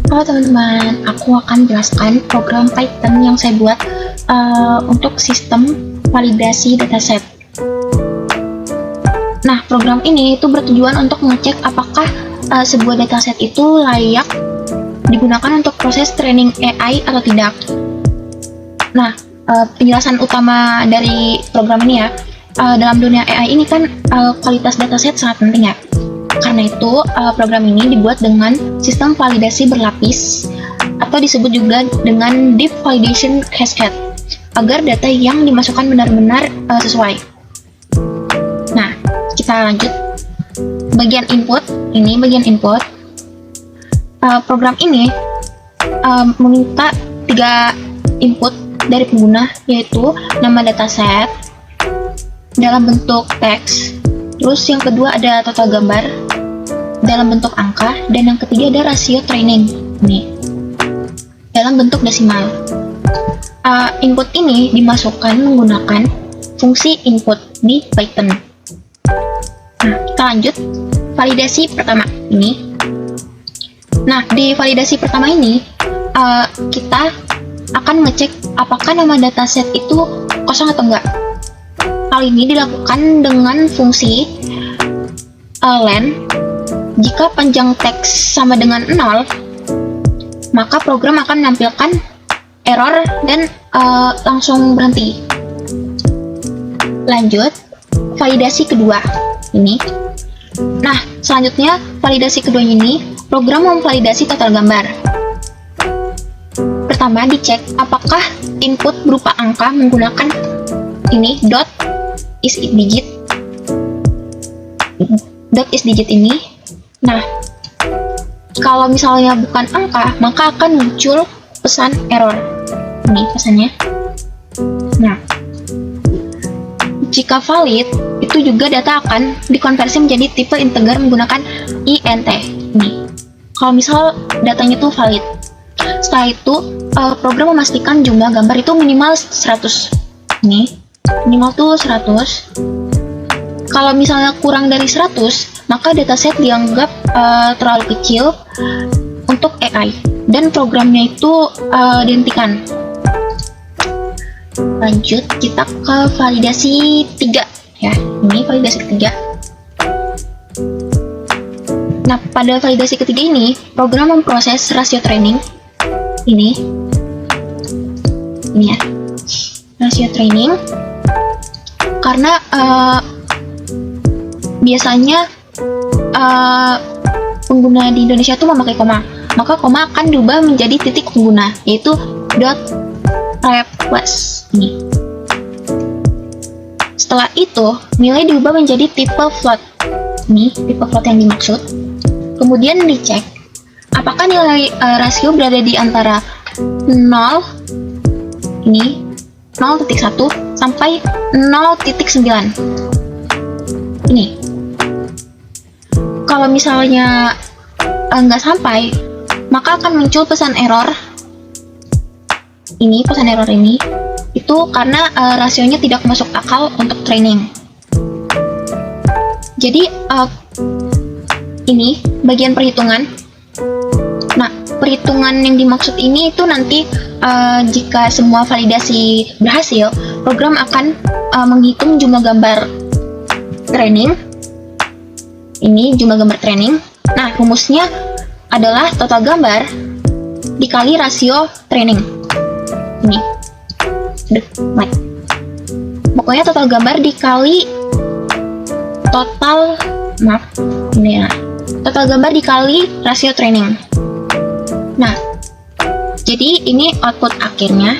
Halo teman-teman, aku akan jelaskan program Python yang saya buat untuk sistem validasi dataset. Nah, program ini itu bertujuan untuk mengecek apakah sebuah dataset itu layak digunakan untuk proses training AI atau tidak. Nah, penjelasan utama dari program ini ya, dalam dunia AI ini kan kualitas dataset sangat penting ya. Karena itu, program ini dibuat dengan sistem validasi berlapis atau disebut juga dengan Deep Validation Cascade agar data yang dimasukkan benar-benar sesuai. Nah, kita lanjut. Bagian input, ini bagian input. Program ini meminta 3 input dari pengguna, yaitu nama dataset dalam bentuk teks, terus yang kedua ada total gambar dalam bentuk angka, dan yang ketiga ada rasio training nih dalam bentuk desimal. Input ini dimasukkan menggunakan fungsi input di Python. Nah, kita lanjut validasi pertama ini. Nah, di validasi pertama ini kita akan ngecek apakah nama dataset itu kosong atau enggak. Hal ini dilakukan dengan fungsi len. Jika panjang teks sama dengan 0, maka program akan menampilkan error dan langsung berhenti. Lanjut, validasi kedua ini. Nah, selanjutnya validasi kedua ini, program memvalidasi total gambar. Pertama, dicek apakah input berupa angka menggunakan ini dot is digit ini. Nah, kalau misalnya bukan angka, maka akan muncul pesan error. Ini pesannya. Nah, jika valid, itu juga data akan dikonversi menjadi tipe integer menggunakan int. Ini. Kalau misal datanya itu valid. Setelah itu, program memastikan jumlah gambar itu minimal 100. Ini, minimal tuh 100. Kalau misalnya kurang dari 100, maka dataset dianggap terlalu kecil untuk AI dan programnya itu dihentikan. Lanjut, kita ke validasi 3 ya. Ini validasi ketiga. Nah, pada validasi ketiga ini, program memproses rasio training. Ini ya, rasio training. Karena biasanya pengguna di Indonesia itu memakai koma, maka koma akan diubah menjadi titik pengguna, yaitu dot request ini. Setelah itu, nilai diubah menjadi tipe float. Ini tipe float yang dimaksud. Kemudian dicek apakah nilai rasio berada di antara 0 ini 0.1 sampai 0.9. Ini. Kalau misalnya nggak sampai, maka akan muncul pesan error. Ini pesan error ini itu karena rasionya tidak masuk akal untuk training. Jadi ini bagian perhitungan. Nah, perhitungan yang dimaksud ini itu nanti jika semua validasi berhasil, program akan menghitung jumlah gambar training. Ini jumlah gambar training. Nah, rumusnya adalah total gambar dikali rasio training. Ini. Pokoknya total gambar dikali total ini ya. Total gambar dikali rasio training. Nah, jadi ini output akhirnya.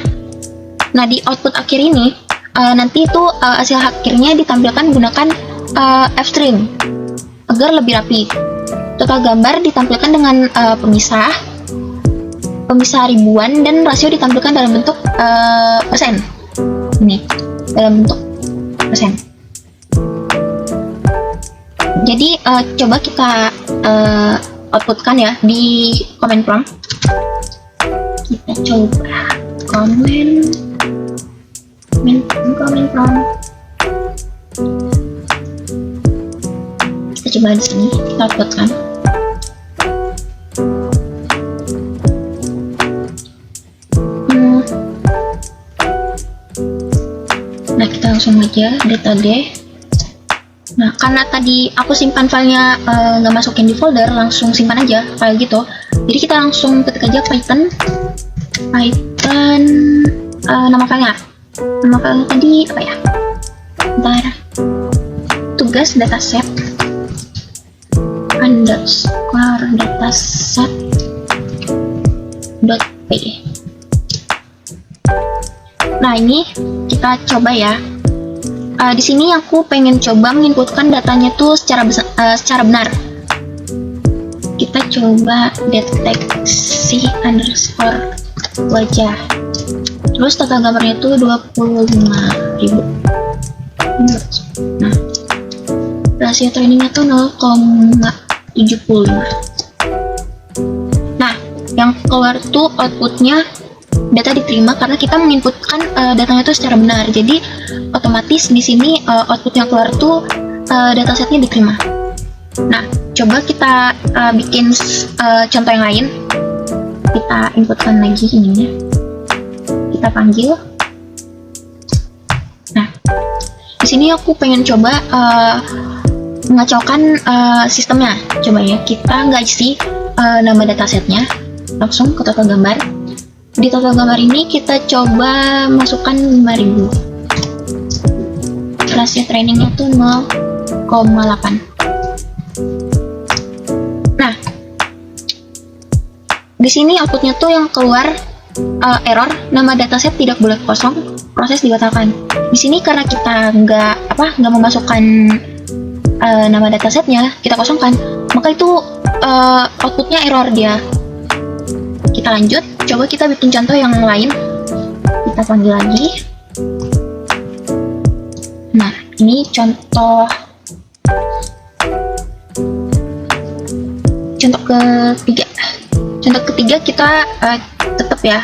Nah, di output akhir ini nanti itu hasil akhirnya ditampilkan menggunakan f-string agar lebih rapi. Total gambar ditampilkan dengan pemisah ribuan, dan rasio ditampilkan dalam bentuk persen. Ini dalam bentuk persen. Jadi coba kita outputkan ya di command prompt. Kita coba command prompt. Kita coba di sini kita outputkan. langsung aja data D. Nah, karena tadi aku simpan filenya nggak masukin di folder, langsung simpan aja file gitu. Jadi kita langsung ketik aja Python nama filenya. Nama filenya tadi apa ya? Bentar. Tugas dataset underscore dataset .p. Nah, ini kita coba ya. Di sini aku pengen coba menginputkan datanya tuh secara benar. Kita coba deteksi underscore wajah. Terus total gambarnya tuh 25.000. Nah, rasio trainingnya tuh 0,75. Nah, yang keluar tuh outputnya data diterima karena kita menginputkan datanya itu secara benar. Jadi otomatis di sini output yang keluar tuh datasetnya diterima. Nah, coba kita bikin contoh yang lain. Kita inputkan lagi ininya. Kita panggil. Nah, di sini aku pengen coba mengacaukan sistemnya. Coba ya, kita nggak isi nama datasetnya, langsung ke total gambar. Di total gambar ini kita coba masukkan 5.000. Rasio trainingnya tuh 0,8. Nah, di sini outputnya tuh yang keluar error, nama dataset tidak boleh kosong, proses dibatalkan. Di sini karena kita nggak memasukkan nama datasetnya, kita kosongkan, maka itu outputnya error dia. Kita lanjut, coba kita bikin contoh yang lain. Kita panggil lagi. Nah, ini contoh ketiga. Contoh ketiga kita tetap ya.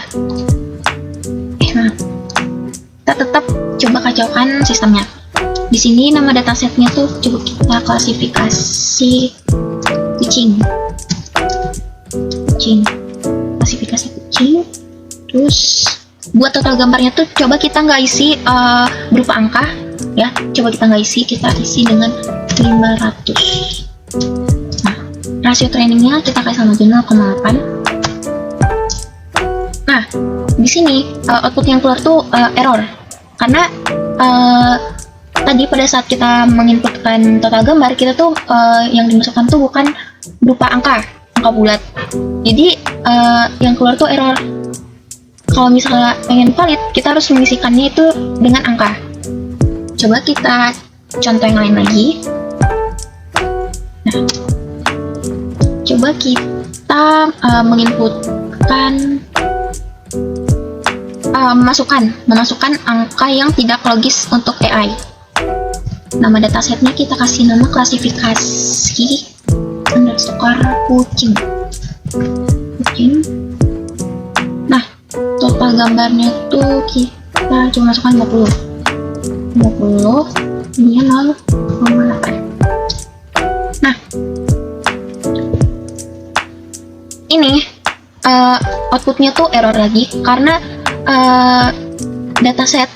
Kita tetap coba kacaukan sistemnya. Di sini nama datasetnya tuh coba kita klasifikasi kucing. Klasifikasi kucing. Terus buat total gambarnya tuh coba kita nggak isi berupa angka ya. Coba kita nggak isi, kita isi dengan 500. Nah, rasio trainingnya kita kasih sama 0,8. Nah, di sini output yang keluar tuh error karena tadi pada saat kita menginputkan total gambar, kita tuh yang dimasukkan tuh bukan berupa angka bulat. Jadi yang keluar tuh error. Kalau misalnya pengen valid, kita harus mengisikannya itu dengan angka. Coba kita contoh yang lain lagi. Nah, coba kita menginputkan memasukkan angka yang tidak logis untuk AI. Nama datasetnya kita kasih nama klasifikasi underscore kucing. Nah, total gambarnya tuh kita cuma masukkan 50. Ini 0,8. Nah, ini outputnya tuh error lagi karena dataset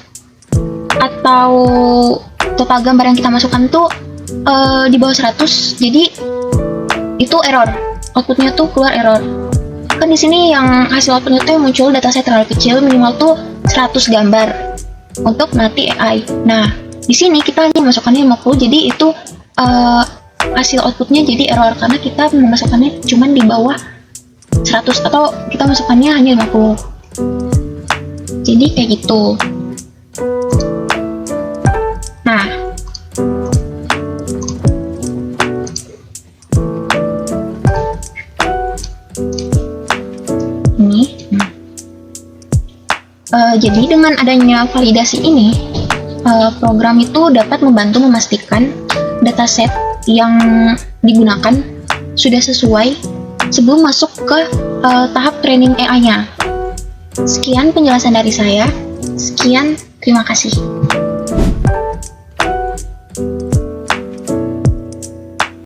atau total gambar yang kita masukkan tuh di bawah 100. Jadi itu error, outputnya tuh keluar error. Kan di sini yang hasil outputnya tuh muncul dataset terlalu kecil, minimal tuh 100 gambar untuk nanti AI. Nah, di sini kita hanya masukkannya 50, jadi itu hasil outputnya jadi error karena kita memasukkannya cuma di bawah 100 atau kita masukkannya hanya 50. Jadi kayak gitu. Nah, jadi dengan adanya validasi ini, program itu dapat membantu memastikan dataset yang digunakan sudah sesuai sebelum masuk ke tahap training AI-nya. Sekian penjelasan dari saya. Sekian, terima kasih.